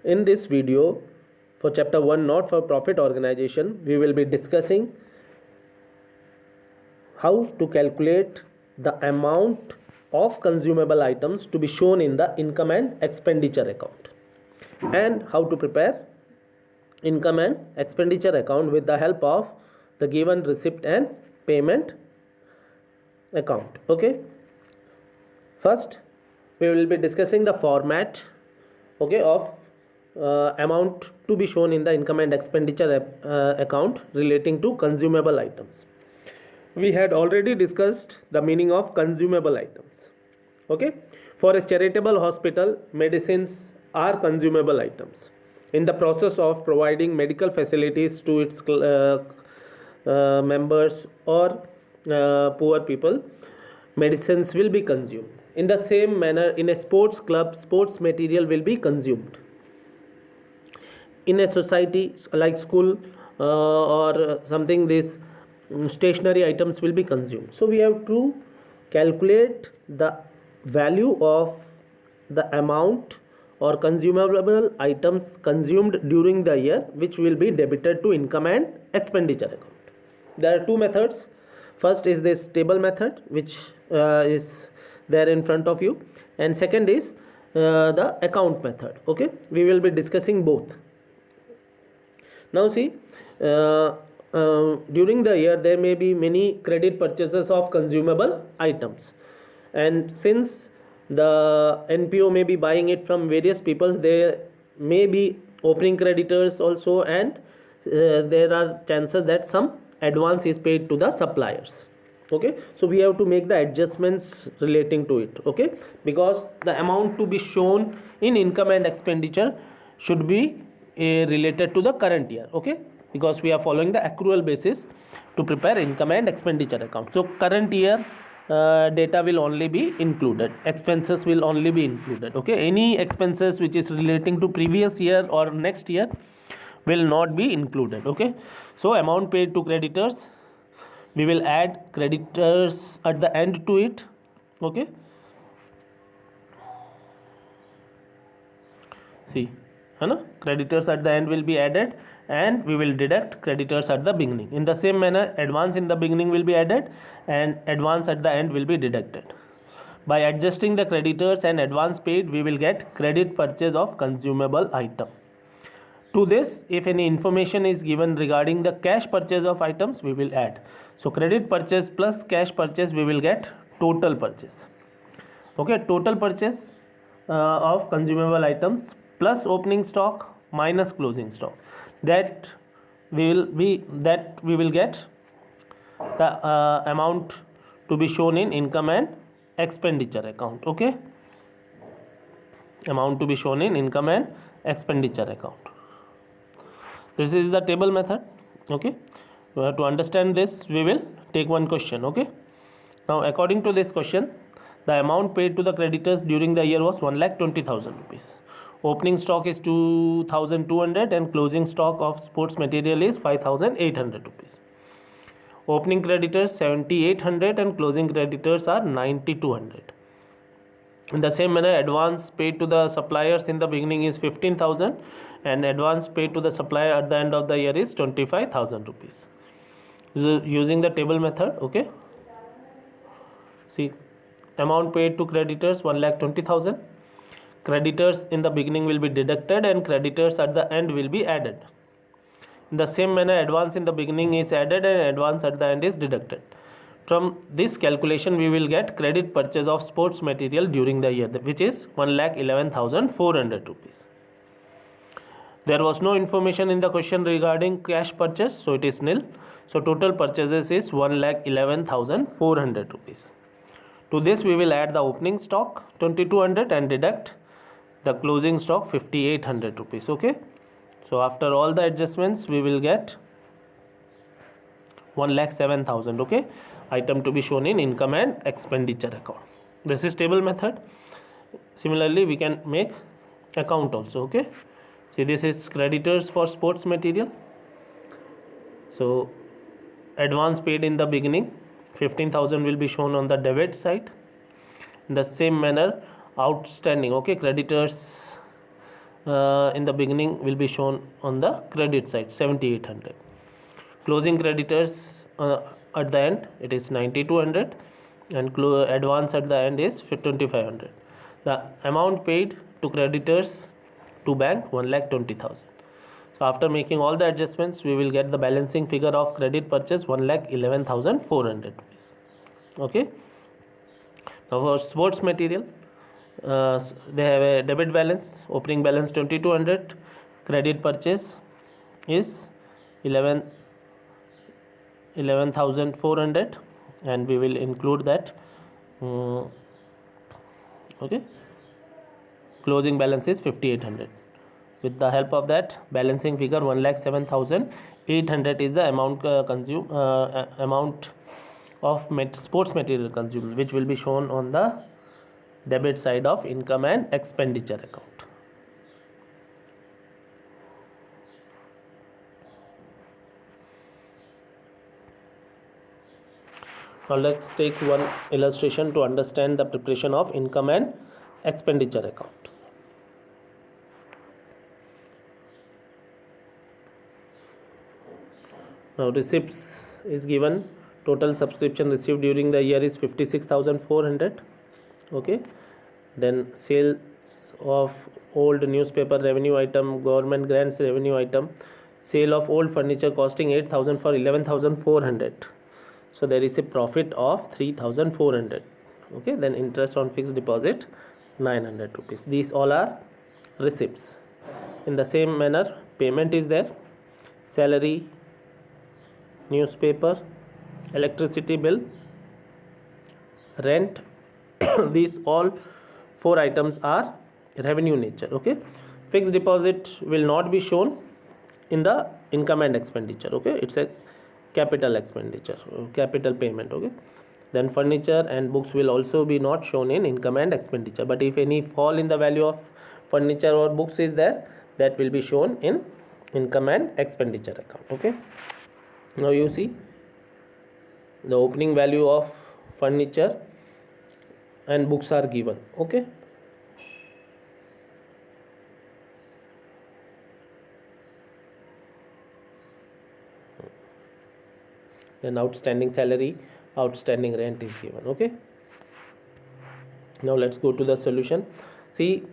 In this video for chapter 1 not for profit organization, we will be discussing how to calculate the amount of consumable items to be shown in the income and expenditure account, and how to prepare income and expenditure account with the help of the given receipt and payment account. Okay, first we will be discussing the format, okay, of amount to be shown in the income and expenditure account relating to consumable items. We had already discussed the meaning of consumable items. Okay, for a charitable hospital, medicines are consumable items. In the process of providing medical facilities to its members or poor people, medicines will be consumed. In the same manner, in a sports club, sports material will be consumed. In a society like school or something, this stationary items will be consumed. So we have to calculate the value of the amount or consumable items consumed during the year, which will be debited to income and expenditure account. There are two methods. First is this table method, which is there in front of you, and second is the account method. Okay, we will be discussing both. Now see, during the year there may be many credit purchases of consumable items, and since the NPO may be buying it from various peoples, there may be opening creditors also, and there are chances that some advance is paid to the suppliers. Okay, so we have to make the adjustments relating to it. Okay, because the amount to be shown in income and expenditure should be related to the current year. Okay, because we are following the accrual basis to prepare income and expenditure account. So current year data will only be included, expenses will only be included. Okay, any expenses which is relating to previous year or next year will not be included. Okay, so amount paid to creditors, we will add creditors at the end to it. Okay, see, creditors at the end will be added, and we will deduct creditors at the beginning. In the same manner, advance in the beginning will be added and advance at the end will be deducted. By adjusting the creditors and advance paid, we will get credit purchase of consumable item. To this, if any information is given regarding the cash purchase of items, we will add. So credit purchase plus cash purchase, we will get total purchase. Okay, total purchase of consumable items plus opening stock minus closing stock, that we will get the amount to be shown in income and expenditure account. Okay, amount to be shown in income and expenditure account. This is the table method. Okay, to understand this, we will take one question. Okay, now according to this question, the amount paid to the creditors during the year was 1,20,000 rupees. Opening stock is 2,200 and closing stock of sports material is 5,800 rupees. Opening creditors 7,800 and closing creditors are 9,200. In the same manner, advance paid to the suppliers in the beginning is 15,000 and advance paid to the supplier at the end of the year is 25,000 rupees. Using the table method. Okay, see, amount paid to creditors 1,20,000. Creditors in the beginning will be deducted and creditors at the end will be added. In the same manner, advance in the beginning is added and advance at the end is deducted. From this calculation, we will get credit purchase of sports material during the year, which is 1,11,400 rupees. There was no information in the question regarding cash purchase, so it is nil. So total purchases is 1,11,400 rupees. To this, we will add the opening stock 2,200 and deduct the closing stock 5,800 rupees. Okay, so after all the adjustments, we will get 1,07,000. Okay, item to be shown in income and expenditure account. This is table method. Similarly, we can make account also. Okay, see, this is creditors for sports material. So advance paid in the beginning 15,000 will be shown on the debit side. In the same manner, outstanding, okay, creditors in the beginning will be shown on the credit side 7800. Closing creditors at the end it is 9200, and advance at the end is 2500. The amount paid to creditors to bank 1,20,000. So after making all the adjustments, we will get the balancing figure of credit purchase 1,11,400 rupees. Okay. Now for sports material, they have a debit balance, opening balance 2200, credit purchase is 11,400, and we will include that. Okay. Closing balance is 5,800. With the help of that balancing figure 1,07,800 is the amount amount of sports material consumed, which will be shown on the debit side of income and expenditure account. Now let's take one illustration to understand the preparation of income and expenditure account. Now receipts is given. Total subscription received during the year is 56,400. Okay. Then sales of old newspaper revenue item, government grants revenue item, sale of old furniture costing 8,000 for 11,400. So there is a profit of 3,400. Okay. Then interest on fixed deposit 900 rupees. These all are receipts. In the same manner, payment is there. Salary, newspaper, electricity bill, rent. These all 4 items are revenue nature. Okay. Fixed deposit will not be shown in the income and expenditure. Okay. It's a capital expenditure, capital payment. Okay. Then furniture and books will also be not shown in income and expenditure, but if any fall in the value of furniture or books is there, that will be shown in income and expenditure account. Okay. Now you see the opening value of furniture and books are given. Okay. Then outstanding salary, outstanding rent is given. Okay. Now let's go to the solution. See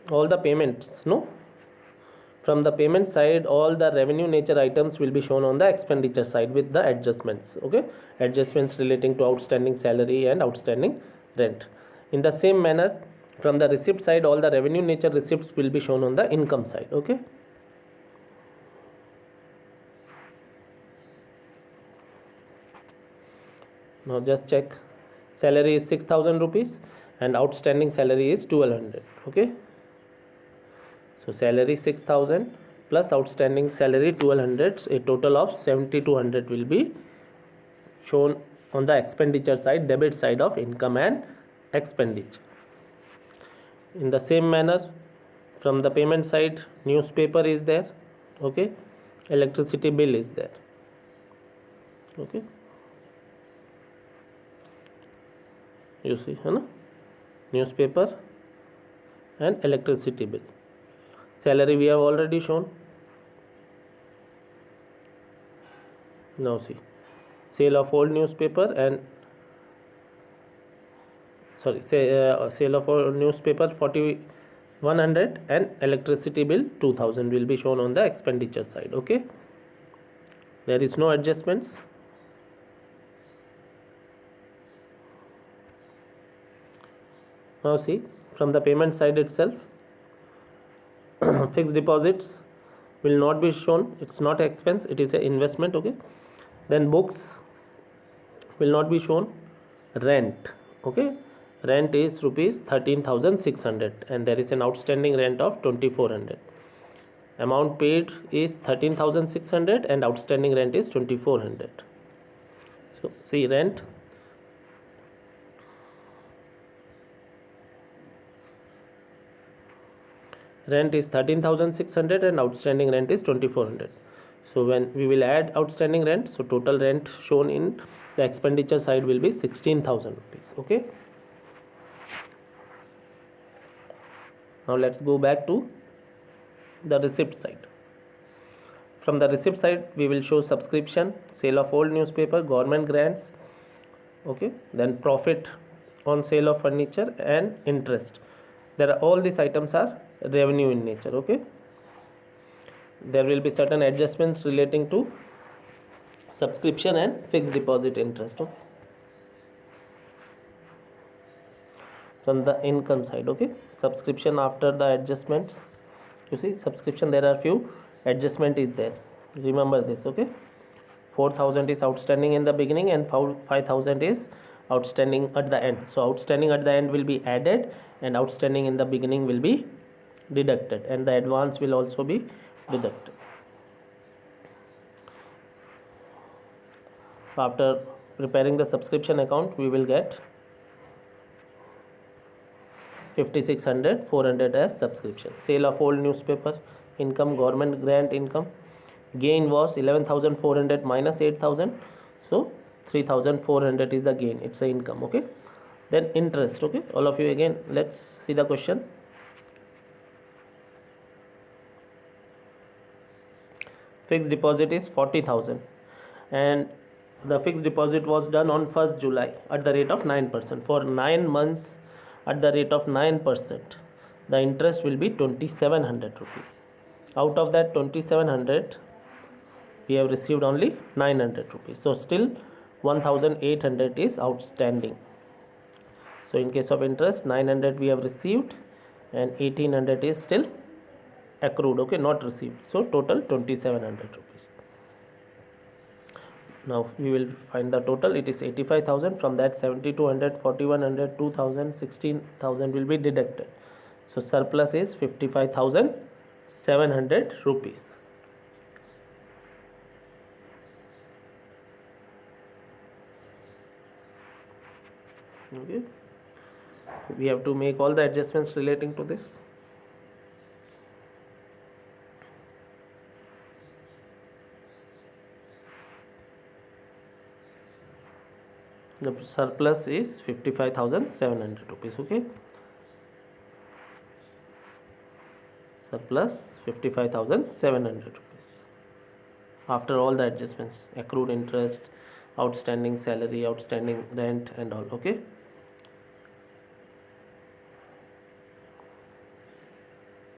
all the payments, no? From the payment side, all the revenue nature items will be shown on the expenditure side with the adjustments. Okay. Adjustments relating to outstanding salary and outstanding rent. In the same manner, from the receipt side, all the revenue nature receipts will be shown on the income side. Okay. Now just check. Salary is 6,000 rupees and outstanding salary is 1,200. Okay. So salary 6,000 plus outstanding salary 1,200, a total of 7,200 will be shown on the expenditure side, debit side of income and expenditure. In the same manner, from the payment side, newspaper is there. Okay. Electricity bill is there. Okay. You see, newspaper and electricity bill. Salary we have already shown. Now see, sale of old newspaper and sale of old newspaper 4,100 and electricity bill 2,000 will be shown on the expenditure side. Okay. There is no adjustments. Now see, from the payment side itself, fixed deposits will not be shown. It's not expense, it is an investment. Okay. Then books will not be shown. Rent. Okay. Rent is rupees 13,600 and there is an outstanding rent of 2,400. Amount paid is 13,600 and outstanding rent is 2,400. So see, rent. Rent is 13,600 and outstanding rent is 2,400. So when we will add outstanding rent, so total rent shown in the expenditure side will be 16,000 rupees. Okay. Now let's go back to the receipt side. From the receipt side, we will show subscription, sale of old newspaper, government grants, okay, then profit on sale of furniture and interest. There are all these items are revenue in nature, okay. There will be certain adjustments relating to subscription and fixed deposit interest, okay. From the income side, okay, subscription after the adjustments, you see subscription there are few adjustment is there, remember this, okay. 4,000 is outstanding in the beginning and 5,000 is outstanding at the end. So outstanding at the end will be added and outstanding in the beginning will be deducted, and the advance will also be deducted. After preparing the subscription account, we will get 5,600, 400 as subscription. Sale of old newspaper income, government grant income, gain was 11,400 minus 8,000, so 3,400 is the gain, it's a income, okay. Then interest, okay, all of you again, let's see the question. Fixed deposit is 40,000 and the fixed deposit was done on 1st July at the rate of 9%. For 9 months at the rate of 9%, the interest will be 2,700 rupees. Out of that 2,700, we have received only 900 rupees. So still 1,800 is outstanding. So in case of interest, 900 we have received and 1,800 is still accrued, okay, not received. So total 2,700 rupees. Now we will find the total. It is 85,000. From that 7,200, 4,100, 2,000, 16,000 will be deducted. So surplus is 55,700 rupees. Okay. We have to make all the adjustments relating to this. The surplus is 55,700 rupees, okay. Surplus 55,700 rupees after all the adjustments, accrued interest, outstanding salary, outstanding rent and all, okay.